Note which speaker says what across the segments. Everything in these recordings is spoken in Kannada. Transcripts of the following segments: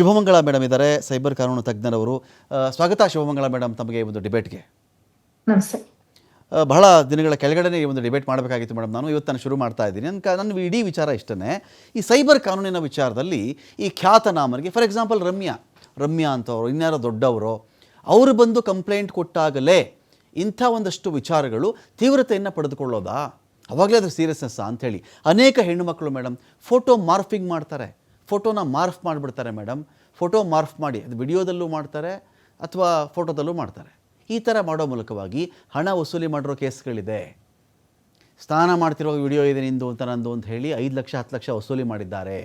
Speaker 1: ಶುಭಮಂಗಳ ಮೇಡಮ್ ಇದ್ದಾರೆ, ಸೈಬರ್ ಕಾನೂನು ತಜ್ಞರವರು. ಸ್ವಾಗತ ಶುಭಮಂಗಳ ಮೇಡಮ್ ತಮಗೆ ಒಂದು ಡಿಬೇಟ್ಗೆ.
Speaker 2: ನಮಸ್ತೆ.
Speaker 1: ಬಹಳ ದಿನಗಳ ಕೆಳಗಡೆ ಈ ಒಂದು ಡಿಬೇಟ್ ಮಾಡಬೇಕಾಗಿತ್ತು ಮೇಡಮ್. ನಾನು ಇವತ್ತು ನಾನು ಶುರು ಮಾಡ್ತಾ ಇದ್ದೀನಿ. ನನ್ನ ಇಡೀ ವಿಚಾರ ಇಷ್ಟೇ, ಈ ಸೈಬರ್ ಕಾನೂನಿನ ವಿಚಾರದಲ್ಲಿ ಈ ಖ್ಯಾತನಾಮರಿಗೆ, ಫಾರ್ ಎಕ್ಸಾಂಪಲ್ ರಮ್ಯಾ ಅಂತವರು, ಇನ್ಯಾರೋ ದೊಡ್ಡವರು, ಅವರು ಬಂದು ಕಂಪ್ಲೇಂಟ್ ಕೊಟ್ಟಾಗಲೇ ಇಂಥ ಒಂದಷ್ಟು ವಿಚಾರಗಳು ತೀವ್ರತೆಯನ್ನು ಪಡೆದುಕೊಳ್ಳೋದಾ, ಅವಾಗಲೇ ಅದ್ರ ಸೀರಿಯಸ್ನೆಸ್ಸಾ ಅಂಥೇಳಿ ಅನೇಕ ಹೆಣ್ಣುಮಕ್ಕಳು ಮೇಡಮ್ ಫೋಟೋ ಮಾರ್ಫಿಂಗ್ ಮಾಡ್ತಾರೆ, ಫೋಟೋನ ಮಾರ್ಫ್ ಮಾಡಿಬಿಡ್ತಾರೆ ಮೇಡಮ್. ಫೋಟೋ ಮಾರ್ಫ್ ಮಾಡಿ ಅದು ವಿಡಿಯೋದಲ್ಲೂ ಮಾಡ್ತಾರೆ ಅಥವಾ ಫೋಟೋದಲ್ಲೂ ಮಾಡ್ತಾರೆ. ಈ ಥರ ಮಾಡೋ ಮೂಲಕವಾಗಿ ಹಣ ವಸೂಲಿ ಮಾಡಿರೋ ಕೇಸ್ಗಳಿದೆ. ಸ್ನಾನ ಮಾಡ್ತಿರೋ ವಿಡಿಯೋ ಇದೆ ನಿಂದು ಅಂತ ನಂದು ಅಂತ ಹೇಳಿ 5 ಲಕ್ಷ 10 ಲಕ್ಷ ವಸೂಲಿ ಮಾಡಿದ್ದಾರೆ,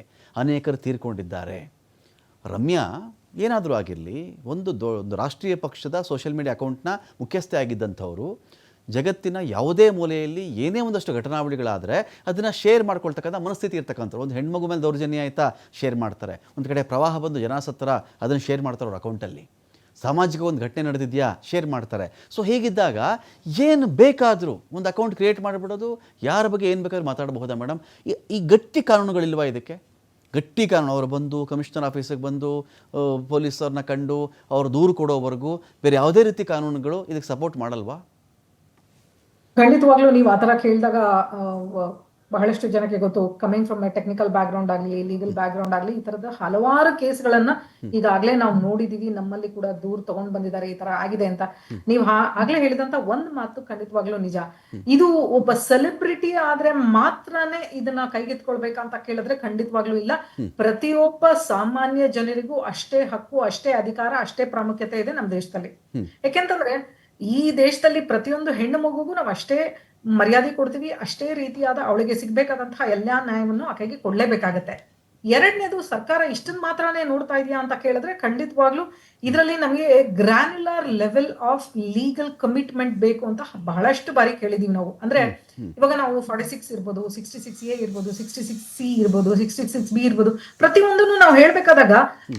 Speaker 1: ಅನೇಕರು ತೀರ್ಕೊಂಡಿದ್ದಾರೆ. ರಮ್ಯಾ ಏನಾದರೂ ಆಗಿರಲಿ, ಒಂದು ರಾಷ್ಟ್ರೀಯ ಪಕ್ಷದ ಸೋಷಿಯಲ್ ಮೀಡಿಯಾ ಅಕೌಂಟ್ನ ಮುಖ್ಯಸ್ಥೆ ಆಗಿದ್ದಂಥವರು ಜಗತ್ತಿನ ಯಾವುದೇ ಮೂಲೆಯಲ್ಲಿ ಏನೇ ಒಂದಷ್ಟು ಘಟನಾವಳಿಗಳಾದರೆ ಅದನ್ನು ಶೇರ್ ಮಾಡ್ಕೊಳ್ತಕ್ಕಂಥ ಮನಸ್ಥಿತಿ ಇರ್ತಕ್ಕಂಥವ್ರು. ಒಂದು ಹೆಣ್ಮಗು ಮೇಲೆ ದೌರ್ಜನ್ಯ ಆಯಿತಾ ಶೇರ್ ಮಾಡ್ತಾರೆ, ಒಂದು ಕಡೆ ಪ್ರವಾಹ ಬಂದು ಜನ ಸತ್ತರ ಅದನ್ನು ಶೇರ್ ಮಾಡ್ತಾರೆ ಅವ್ರ ಅಕೌಂಟಲ್ಲಿ, ಸಾಮಾಜಿಕ ಒಂದು ಘಟನೆ ನಡೆದಿದೆಯಾ ಶೇರ್ ಮಾಡ್ತಾರೆ. ಸೊ ಹೀಗಿದ್ದಾಗ ಏನು ಬೇಕಾದರೂ ಒಂದು ಅಕೌಂಟ್ ಕ್ರಿಯೇಟ್ ಮಾಡಿಬಿಡೋದು, ಯಾರ ಬಗ್ಗೆ ಏನು ಬೇಕಾದ್ರೂ ಮಾತಾಡಬಹುದಾ ಮೇಡಮ್? ಈ ಗಟ್ಟಿ ಕಾನೂನುಗಳಿಲ್ವಾ ಇದಕ್ಕೆ? ಗಟ್ಟಿ ಕಾನೂನು ಅವರು ಬಂದು ಕಮಿಷನರ್ ಆಫೀಸಿಗೆ ಬಂದು ಪೊಲೀಸವ್ರನ್ನ ಕಂಡು ಅವರು ದೂರು ಕೊಡೋವರೆಗೂ ಬೇರೆ ಯಾವುದೇ ರೀತಿ ಕಾನೂನುಗಳು ಇದಕ್ಕೆ ಸಪೋರ್ಟ್ ಮಾಡಲ್ವಾ?
Speaker 2: ಖಂಡಿತವಾಗ್ಲೂ ನೀವು ಆ ಥರ ಕೇಳಿದಾಗ ಬಹಳಷ್ಟು ಜನಕ್ಕೆ ಗೊತ್ತು, coming from A technical background ಆಗಲಿ, ಲೀಗಲ್ ಬ್ಯಾಕ್ಗ್ರೌಂಡ್ ಆಗಲಿ, ಈ ತರದ ಹಲವಾರು ಕೇಸ್ಗಳನ್ನ ಈಗಾಗಲೇ ನಾವು ನೋಡಿದೀವಿ. ನಮ್ಮಲ್ಲಿ ಕೂಡ ದೂರು ತಗೊಂಡ್ ಬಂದಿದ್ದಾರೆ ಈ ತರ ಆಗಿದೆ ಅಂತ. ನೀವು ಆಗ್ಲೇ ಹೇಳಿದಂತ ಒಂದ್ ಮಾತು ಖಂಡಿತವಾಗ್ಲೂ ನಿಜ. ಇದು ಒಬ್ಬ ಸೆಲೆಬ್ರಿಟಿ ಆದ್ರೆ ಮಾತ್ರನೇ ಇದನ್ನ ಕೈಗೆತ್ಕೊಳ್ಬೇಕಂತ ಕೇಳಿದ್ರೆ ಖಂಡಿತವಾಗ್ಲೂ ಇಲ್ಲ. ಪ್ರತಿಯೊಬ್ಬ ಸಾಮಾನ್ಯ ಜನರಿಗೂ ಅಷ್ಟೇ ಹಕ್ಕು, ಅಷ್ಟೇ ಅಧಿಕಾರ, ಅಷ್ಟೇ ಪ್ರಾಮುಖ್ಯತೆ ಇದೆ ನಮ್ಮ ದೇಶದಲ್ಲಿ. ಯಾಕೆಂತಂದ್ರೆ ಈ ದೇಶದಲ್ಲಿ ಪ್ರತಿಯೊಂದು ಹೆಣ್ಣು ಮಗುಗೂ ನಾವು ಅಷ್ಟೇ ಮರ್ಯಾದೆ ಕೊಡ್ತೀವಿ, ಅಷ್ಟೇ ರೀತಿಯಾದ ಅವಳಿಗೆ ಸಿಗ್ಬೇಕಾದಂತಹ ಎಲ್ಲಾ ನ್ಯಾಯವನ್ನು ಆಕೆಗೆ ಕೊಡ್ಲೇಬೇಕಾಗತ್ತೆ. ಎರಡನೇದು, ಸರ್ಕಾರ ಇಷ್ಟನ್ ಮಾತ್ರನೇ ನೋಡ್ತಾ ಇದೆಯಾ ಅಂತ ಕೇಳಿದ್ರೆ ಖಂಡಿತವಾಗ್ಲೂ ಇದರಲ್ಲಿ ನಮಗೆ ಗ್ರಾನ್ಯುಲರ್ ಲೆವೆಲ್ ಆಫ್ ಲೀಗಲ್ ಕಮಿಟ್ಮೆಂಟ್ ಬೇಕು ಅಂತ ಬಹಳಷ್ಟು ಬಾರಿ ಕೇಳಿದೀವಿ ನಾವು. ಅಂದ್ರೆ ಇವಾಗ ನಾವು 46 ಇರ್ಬೋದು, 66A ಇರ್ಬೋದು, 66C ಇರ್ಬೋದು, 66B ಇರ್ಬೋದು, ಪ್ರತಿಯೊಂದನ್ನು ನಾವು ಹೇಳ್ಬೇಕಾದಾಗ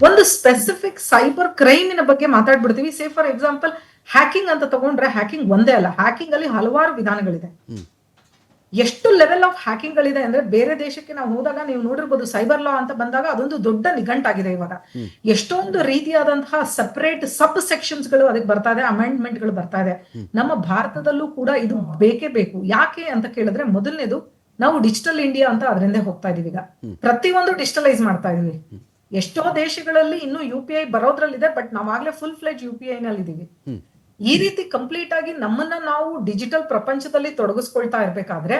Speaker 2: ಒಂದು ಸ್ಪೆಸಿಫಿಕ್ ಸೈಬರ್ ಕ್ರೈಮಿನ ಬಗ್ಗೆ ಮಾತಾಡ್ಬಿಡ್ತೀವಿ. ಸೇ ಫಾರ್ ಎಕ್ಸಾಂಪಲ್ ಹ್ಯಾಕಿಂಗ್ ಅಂತ ತಗೊಂಡ್ರೆ, ಹ್ಯಾಕಿಂಗ್ ಒಂದೇ ಅಲ್ಲ, ಹ್ಯಾಕಿಂಗ್ ಅಲ್ಲಿ ಹಲವಾರು ವಿಧಾನಗಳಿದೆ. ಎಷ್ಟು ಲೆವೆಲ್ ಆಫ್ ಹ್ಯಾಕಿಂಗ್ ಗಳಿದೆ ಅಂದ್ರೆ ಬೇರೆ ದೇಶಕ್ಕೆ ನಾವು ಹೋದಾಗ ನೀವು ನೋಡಿರ್ಬೋದು, ಸೈಬರ್ ಲಾ ಅಂತ ಬಂದಾಗ ಅದೊಂದು ದೊಡ್ಡ ನಿಘಂಟಾಗಿದೆ. ಇವಾಗ ಎಷ್ಟೊಂದು ರೀತಿಯಾದಂತಹ ಸಪರೇಟ್ ಸಬ್ ಸೆಕ್ಷನ್ಸ್ ಗಳು ಅದಕ್ಕೆ ಬರ್ತಾ ಇದೆ, ಅಮೆಂಡ್ಮೆಂಟ್ ಗಳು ಬರ್ತಾ ಇದೆ. ನಮ್ಮ ಭಾರತದಲ್ಲೂ ಕೂಡ ಇದು ಬೇಕೇ ಬೇಕು. ಯಾಕೆ ಅಂತ ಕೇಳಿದ್ರೆ, ಮೊದಲನೇದು, ನಾವು ಡಿಜಿಟಲ್ ಇಂಡಿಯಾ ಅಂತ ಅದರಿಂದ ಹೋಗ್ತಾ ಇದೀವಿ. ಈಗ ಪ್ರತಿಯೊಂದು ಡಿಜಿಟಲೈಸ್ ಮಾಡ್ತಾ ಇದೀವಿ. ಎಷ್ಟೋ ದೇಶಗಳಲ್ಲಿ ಇನ್ನು UPI ಬರೋದ್ರಲ್ಲಿದೆ, ಬಟ್ ನಾವಾಗ್ಲೇ ಫುಲ್ ಫ್ಲೆಜ್ UPI ನಲ್ಲಿ ಇದೀವಿ. ಈ ರೀತಿ ಕಂಪ್ಲೀಟ್ ಆಗಿ ನಮ್ಮನ್ನ ನಾವು ಡಿಜಿಟಲ್ ಪ್ರಪಂಚದಲ್ಲಿ ತೊಡಗಿಸ್ಕೊಳ್ತಾ ಇರ್ಬೇಕಾದ್ರೆ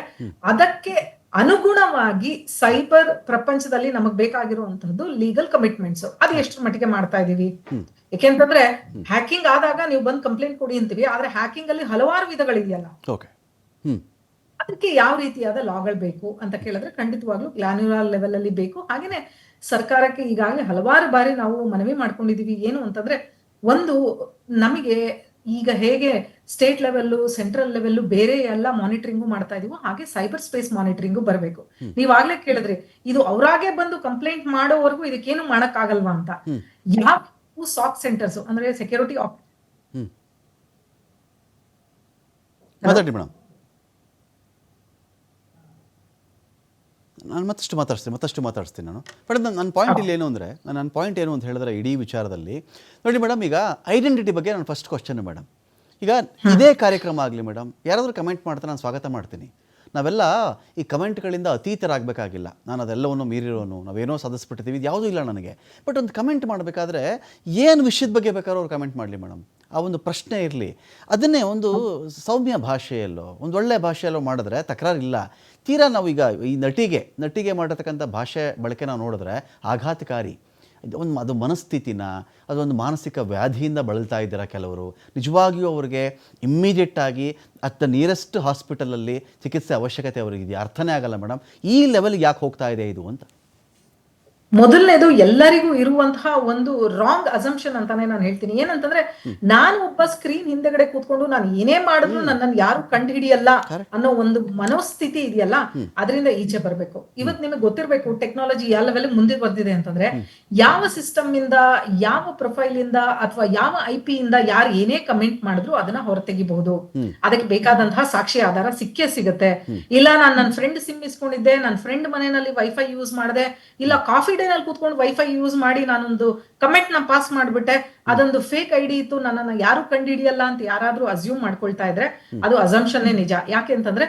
Speaker 2: ಅದಕ್ಕೆ ಅನುಗುಣವಾಗಿ ಸೈಬರ್ ಪ್ರಪಂಚದಲ್ಲಿ ನಮಗ್ ಬೇಕಾಗಿರುವಂತಹದ್ದು ಲೀಗಲ್ ಕಮಿಟ್ಮೆಂಟ್ಸ್. ಅದು ಎಷ್ಟು ಮಟ್ಟಿಗೆ ಮಾಡ್ತಾ ಇದೀವಿ? ಯಾಕೆಂತಂದ್ರೆ ಹ್ಯಾಕಿಂಗ್ ಆದಾಗ ನೀವು ಬಂದ್ ಕಂಪ್ಲೇಂಟ್ ಕೊಡಿ ಅಂತೀವಿ, ಆದ್ರೆ ಹ್ಯಾಕಿಂಗ್ ಅಲ್ಲಿ ಹಲವಾರು ವಿಧಗಳಿದೆಯಲ್ಲ, ಅದಕ್ಕೆ ಯಾವ ರೀತಿಯಾದ ಲಾಗಳು ಬೇಕು ಅಂತ ಕೇಳಿದ್ರೆ ಖಂಡಿತವಾಗ್ಲೂ ಗ್ಲಾನ್ಯುಲರ್ ಲೆವೆಲ್ ಅಲ್ಲಿ ಬೇಕು. ಹಾಗೇನೆ ಸರ್ಕಾರಕ್ಕೆ ಈಗಾಗಲೇ ಹಲವಾರು ಬಾರಿ ನಾವು ಮನವಿ ಮಾಡ್ಕೊಂಡಿದೀವಿ. ಏನು ಅಂತಂದ್ರೆ, ಒಂದು, ನಮಗೆ ಈಗ ಹೇಗೆ ಸ್ಟೇಟ್ ಲೆವೆಲ್ಲು, ಸೆಂಟ್ರಲ್ ಲೆವೆಲ್ಲು ಬೇರೆ ಎಲ್ಲ ಮಾನಿಟರಿಂಗು ಮಾಡ್ತಾ ಇದೀವೋ, ಹಾಗೆ ಸೈಬರ್ ಸ್ಪೇಸ್ ಮಾನಿಟರಿಂಗು ಬರಬೇಕು. ನೀವಾಗ್ಲೇ ಕೇಳಿದ್ರಿ, ಇದು ಅವರಾಗೆ ಬಂದು ಕಂಪ್ಲೇಂಟ್ ಮಾಡೋವರೆಗೂ ಇದಕ್ಕೇನು ಮಾಡಕ್ ಆಗಲ್ವಾ ಅಂತ. ಯಾವ ಸಾಕ್ ಸೆಂಟರ್ಸ್ ಅಂದ್ರೆ ಸೆಕ್ಯೂರಿಟಿ
Speaker 1: ನಾನು ಮತ್ತಷ್ಟು ಮಾತಾಡ್ತೀನಿ ನಾನು. ಬಟ್ ನನ್ನ ಪಾಯಿಂಟ್ ಇಲ್ಲಿ ಏನು ಅಂದರೆ, ನನ್ನ ಪಾಯಿಂಟ್ ಏನು ಅಂತ ಹೇಳಿದ್ರೆ ಇಡೀ ವಿಚಾರದಲ್ಲಿ ನೋಡಿ ಮೇಡಮ್, ಈಗ ಐಡೆಂಟಿಟಿ ಬಗ್ಗೆ ನಾನು ಫಸ್ಟ್ ಕ್ವಶನ್ ಮೇಡಮ್. ಈಗ ಇದೇ ಕಾರ್ಯಕ್ರಮ ಆಗಲಿ ಮೇಡಮ್, ಯಾರಾದರೂ ಕಮೆಂಟ್ ಮಾಡ್ತಾರೆ, ನಾನು ಸ್ವಾಗತ ಮಾಡ್ತೀನಿ. ನಾವೆಲ್ಲ ಈ ಕಮೆಂಟ್ಗಳಿಂದ ಅತೀತರಾಗಬೇಕಾಗಿಲ್ಲ. ನಾನು ಅದೆಲ್ಲವನ್ನು ಮೀರಿರೋನು, ನಾವೇನೋ ಸಾಧಿಸ್ಬಿಟ್ಟಿದ್ದೀವಿ, ಇದು ಯಾವುದೂ ಇಲ್ಲ ನನಗೆ. ಬಟ್ ಒಂದು ಕಮೆಂಟ್ ಮಾಡಬೇಕಾದ್ರೆ ಏನು ವಿಷಯದ ಬಗ್ಗೆ ಬೇಕಾದ್ರೂ ಅವ್ರು ಕಮೆಂಟ್ ಮಾಡಲಿ ಮೇಡಮ್, ಆ ಒಂದು ಪ್ರಶ್ನೆ ಇರಲಿ. ಅದನ್ನೇ ಒಂದು ಸೌಮ್ಯ ಭಾಷೆಯಲ್ಲೋ, ಒಂದು ಒಳ್ಳೆಯ ಭಾಷೆಯಲ್ಲೋ ಮಾಡಿದ್ರೆ ತಕರಾರಿಲ್ಲ. ತೀರಾ ನಾವು ಈಗ ಈ ನಟಿಗೆ ಮಾಡಿರ್ತಕ್ಕಂಥ ಭಾಷೆ ಬಳಕೆ ನಾವು ನೋಡಿದ್ರೆ ಆಘಾತಕಾರಿ. ಅದು ಮನಸ್ಥಿತಿನ, ಅದೊಂದು ಮಾನಸಿಕ ವ್ಯಾಧಿಯಿಂದ ಬಳಲ್ತಾ ಇದ್ದಾರೆ ಕೆಲವರು. ನಿಜವಾಗಿಯೂ ಅವ್ರಿಗೆ ಇಮ್ಮಿಡಿಯೇಟಾಗಿ ಅಟ್ ದ ನಿಯರೆಸ್ಟ್ ಹಾಸ್ಪಿಟಲಲ್ಲಿ ಚಿಕಿತ್ಸೆ ಅವಶ್ಯಕತೆ ಅವರಿಗಿದೆಯಾ? ಅರ್ಥನೇ ಆಗಲ್ಲ ಮೇಡಮ್, ಈ ಲೆವೆಲ್ಗೆ ಯಾಕೆ ಹೋಗ್ತಾ ಇದೆ ಇದು ಅಂತ.
Speaker 2: ಮೊದಲನೇದು, ಎಲ್ಲರಿಗೂ ಇರುವಂತಹ ಒಂದು ರಾಂಗ್ ಅಸಂಪ್ಷನ್ ಅಂತಾನೆ ನಾನು ಹೇಳ್ತೀನಿ. ಏನಂತಂದ್ರೆ, ನಾನು ಒಬ್ಬ ಸ್ಕ್ರೀನ್ ಹಿಂದೆಗಡೆ ಕೂತ್ಕೊಂಡು ನಾನು ಏನೇ ಮಾಡಿದ್ರು ನನ್ನನ್ನು ಯಾರು ಕಂಡು ಹಿಡಿಯಲ್ಲ ಅನ್ನೋ ಒಂದು ಮನೋಸ್ಥಿತಿ ಇದೆಯಲ್ಲ, ಅದರಿಂದ ಈಚೆ ಬರ್ಬೇಕು. ಇವತ್ತು ನಿಮಗೆ ಗೊತ್ತಿರ್ಬೇಕು ಟೆಕ್ನಾಲಜಿ ಯಾವ ಲೆವೆಲ್ ಮುಂದೆ ಬರ್ತಿದೆ ಅಂತಂದ್ರೆ, ಯಾವ ಸಿಸ್ಟಮ್ ಇಂದ, ಯಾವ ಪ್ರೊಫೈಲ್ ಇಂದ ಅಥವಾ ಯಾವ IP ಇಂದ ಯಾರು ಏನೇ ಕಮೆಂಟ್ ಮಾಡಿದ್ರು ಅದನ್ನ ಹೊರತೆಗಿಬಹುದು. ಅದಕ್ಕೆ ಬೇಕಾದಂತಹ ಸಾಕ್ಷಿ ಆಧಾರ ಸಿಗುತ್ತೆ. ಇಲ್ಲ, ನಾನು ನನ್ನ ಫ್ರೆಂಡ್ ಸಿಮ್ ಇಸ್ಕೊಂಡಿದ್ದೆ, ನನ್ನ ಫ್ರೆಂಡ್ ಮನೆಯಲ್ಲಿ ವೈಫೈ ಯೂಸ್ ಮಾಡಿದೆ, ಇಲ್ಲ ಕಾಫಿ ಹಾಲಿಡೇನಲ್ಲಿ ಕೂತ್ಕೊಂಡು ವೈಫೈ ಯೂಸ್ ಮಾಡಿ ನಾನೊಂದು ಕಮೆಂಟ್ ನ ಪಾಸ್ ಮಾಡ್ಬಿಟ್ಟೆ, ಅದೊಂದು ಫೇಕ್ ಐಡಿ ಇತ್ತು, ನನ್ನನ್ನ ಯಾರು ಕಂಡಿಡಿಯಲ್ಲ ಅಂತ ಯಾರಾದ್ರೂ ಅಸ್ಯೂಮ್ ಮಾಡ್ಕೊಳ್ತಾ ಇದ್ರೆ ಅದು ಅಸಂಪ್ಷನ್ನೇ ನಿಜ. ಯಾಕೆ ಅಂತಂದ್ರೆ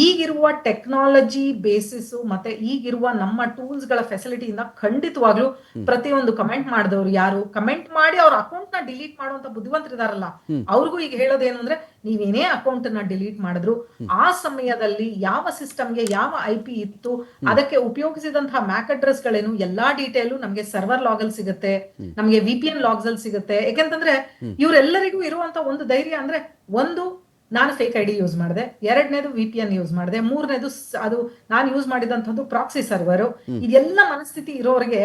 Speaker 2: ಈಗಿರುವ ಟೆಕ್ನಾಲಜಿ ಬೇಸಿಸ್ ಮತ್ತೆ ಈಗಿರುವ ನಮ್ಮ ಟೂಲ್ಸ್ ಗಳ ಫೆಸಿಲಿಟಿಯಿಂದ ಖಂಡಿತವಾಗ್ಲೂ ಪ್ರತಿಯೊಂದು ಕಮೆಂಟ್ ಮಾಡಿದವರು ಯಾರು ಕಮೆಂಟ್ ಮಾಡಿ ಅವ್ರ ಅಕೌಂಟ್ ನ ಡಿಲೀಟ್ ಮಾಡುವಂತ ಬುದ್ಧಿವಂತರಿದಾರಲ್ಲ, ಅವ್ರಿಗೂ ಈಗ ಹೇಳೋದೇನು ಅಂದ್ರೆ ನೀವೇನೇ ಅಕೌಂಟ್ ನ ಡಿಲೀಟ್ ಮಾಡಿದ್ರು ಆ ಸಮಯದಲ್ಲಿ ಯಾವ ಸಿಸ್ಟಮ್ಗೆ ಯಾವ IP ಇತ್ತು, ಅದಕ್ಕೆ ಉಪಯೋಗಿಸಿದಂತಹ ಮ್ಯಾಕ್ ಅಡ್ರೆಸ್ ಗಳೇನು, ಎಲ್ಲಾ ಡೀಟೇಲು ನಮ್ಗೆ ಸರ್ವರ್ ಲಾಗ್ ಅಲ್ಲಿ ಸಿಗುತ್ತೆ, ನಮ್ಗೆ VPN ಲಾಗ್ಸ್ ಅಲ್ಲಿ ಸಿಗುತ್ತೆ. ಯಾಕೆಂತಂದ್ರೆ ಇವರೆಲ್ಲರಿಗೂ ಇರುವಂತ ಒಂದು ಧೈರ್ಯ ಅಂದ್ರೆ, ಒಂದು ನಾನು ಫೇಕ್ ಐಡಿ ಯೂಸ್ ಮಾಡಿದೆ, ಎರಡನೇದು VPN ಯೂಸ್ ಮಾಡಿದೆ, ಮೂರನೇದು ಅದು ನಾನು ಯೂಸ್ ಮಾಡಿದಂತದ್ದು ಪ್ರಾಕ್ಸಿ ಸರ್ವರ್. ಇದೆಲ್ಲ ಮನಸ್ಥಿತಿ ಇರೋರಿಗೆ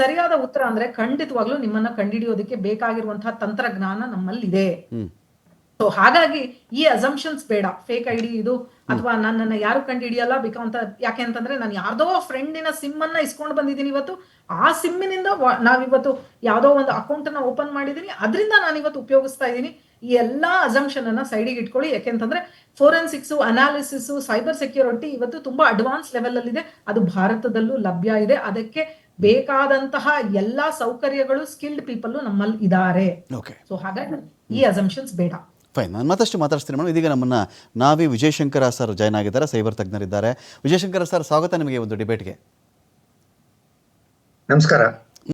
Speaker 2: ಸರಿಯಾದ ಉತ್ತರ ಅಂದ್ರೆ ಖಂಡಿತವಾಗ್ಲೂ ನಿಮ್ಮನ್ನ ಕಂಡುಹಿಡಿಯೋದಕ್ಕೆ ಬೇಕಾಗಿರುವಂತಹ ತಂತ್ರಜ್ಞಾನ ನಮ್ಮಲ್ಲಿ ಇದೆ. ಸೊ ಹಾಗಾಗಿ ಈ ಅಸಂಪ್ಷನ್ಸ್ ಬೇಡ, ಫೇಕ್ ಐಡಿ ಇದು ಅಥವಾ ನನ್ನನ್ನ ಯಾರು ಕಂಡುಹಿಡಿಯಲ್ಲ ಅಂತ. ಯಾಕೆ ಅಂತಂದ್ರೆ ನಾನು ಯಾರ್ದೋ ಫ್ರೆಂಡಿನ ಸಿಮ್ ಅನ್ನ ಇಸ್ಕೊಂಡು ಬಂದಿದ್ದೀನಿ ಇವತ್ತು, ಆ ಸಿಮ್ಮಿನಿಂದ ನಾವಿವತ್ತು ಯಾವ್ದೋ ಒಂದು ಅಕೌಂಟ್ ಅನ್ನ ಓಪನ್ ಮಾಡಿದೀನಿ, ಅದರಿಂದ ನಾನು ಇವತ್ತು ಉಪಯೋಗಿಸ್ತಾ ಇದ್ದೀನಿ. ಈ ಎಲ್ಲಾ ಅಸಂಪ್ಷನ್ ಅನ್ನ ಸೈಡಿಗೆ ಇಟ್ಕೊಳ್ಳಿ. ಯಾಕೆಂತಂದ್ರೆ ಫೋರೆನ್ಸಿಕ್ಸ್, ಅನಾಲಿಸಿಸ್, ಸೈಬರ್ ಸೆಕ್ಯೂರಿಟಿ ಇವತ್ತು ತುಂಬಾ ಅಡ್ವಾನ್ಸ್ ಲೆವೆಲ್ ಅಲ್ಲಿ ಇದೆ. ಅದು ಭಾರತದಲ್ಲೂ ಲಭ್ಯ ಇದೆ. ಅದಕ್ಕೆ ಬೇಕಾದಂತಹ ಎಲ್ಲಾ ಸೌಕರ್ಯಗಳು, ಸ್ಕಿಲ್ಡ್ ಪೀಪಲ್ ನಮ್ಮಲ್ಲಿ ಇದ್ದಾರೆ. ಸೊ ಹಾಗಾಗಿ ಈ ಅಸಂಪ್ಷನ್ಸ್ ಬೇಡ.
Speaker 1: ಫೈನ್, ನಾನು ಮತ್ತಷ್ಟು ಮಾತಾಡ್ತೀನಿ ಮೇಡಮ್. ಇದೀಗ ನಮ್ಮನ್ನ ನಾವಿ ವಿಜಯಶಂಕರ ಸರ್ ಜಾಯ್ನ್ ಆಗಿದ್ದಾರೆ, ಸೈಬರ್ ತಜ್ಞರಿದ್ದಾರೆ. ವಿಜಯಶಂಕರ ಸರ್, ಸ್ವಾಗತ ನಿಮಗೆ ಒಂದು ಡಿಬೇಟ್ಗೆ.
Speaker 3: ನಮಸ್ಕಾರ.